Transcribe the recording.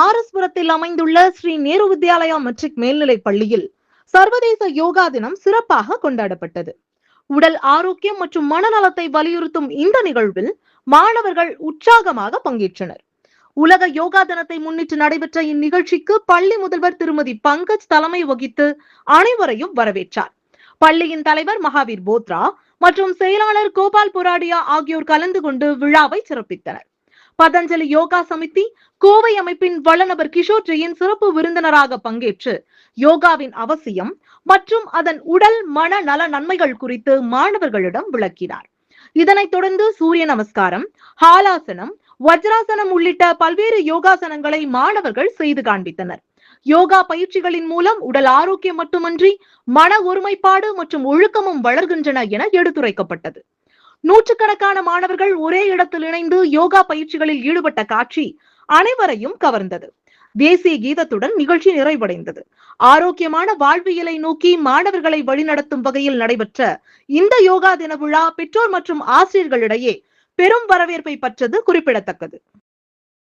ஆர்எஸ்புரத்தில் அமைந்துள்ள ஸ்ரீ நேரு வித்யாலயா மெட்ரிக் மேல்நிலைப் பள்ளியில் சர்வதேச யோகா தினம் சிறப்பாக கொண்டாடப்பட்டது. உடல் ஆரோக்கியம் மற்றும் மனநலத்தை வலியுறுத்தும் இந்த நிகழ்வில் மாணவர்கள் உற்சாகமாக பங்கேற்றனர். உலக யோகா தினத்தை முன்னிட்டு நடைபெற்ற இந்நிகழ்ச்சிக்கு பள்ளி முதல்வர் திருமதி பங்கஜ் தலைமை வகித்து அனைவரையும் வரவேற்றார். பள்ளியின் தலைவர் மகாவீர் போத்ரா மற்றும் செயலாளர் கோபால் பொராடியா ஆகியோர் கலந்து கொண்டு விழாவை சிறப்பித்தனர். பதஞ்சலி யோகா சமிதி கோவை அமைப்பின் வளநபர் கிஷோர் ஜெயின் சிறப்பு விருந்தினராக பங்கேற்று யோகாவின் அவசியம் மற்றும் அதன் உடல் மன நல நன்மைகள் குறித்து மாணவர்களிடம் விளக்கினார். இதனைத் தொடர்ந்து சூரிய நமஸ்காரம், ஹாலாசனம், வஜ்ராசனம் உள்ளிட்ட பல்வேறு யோகாசனங்களை மாணவர்கள் செய்து காண்பித்தனர். யோகா பயிற்சிகளின் மூலம் உடல் ஆரோக்கியம் மட்டுமன்றி மன ஒருமைப்பாடு மற்றும் ஒழுக்கமும் வளர்கின்றன என எடுத்துரைக்கப்பட்டது. நூற்றுக்கணக்கான மாணவர்கள் ஒரே இடத்தில் இணைந்து யோகா பயிற்சிகளில் ஈடுபட்ட காட்சி அனைவரையும் கவர்ந்தது. தேசிய கீதத்துடன் நிகழ்ச்சி நிறைவடைந்தது. ஆரோக்கியமான வாழ்வியலை நோக்கி மாணவர்களை வழிநடத்தும் வகையில் நடைபெற்ற இந்த யோகா தின விழா பெற்றோர் மற்றும் ஆசிரியர்களிடையே பெரும் வரவேற்பை பெற்றது குறிப்பிடத்தக்கது.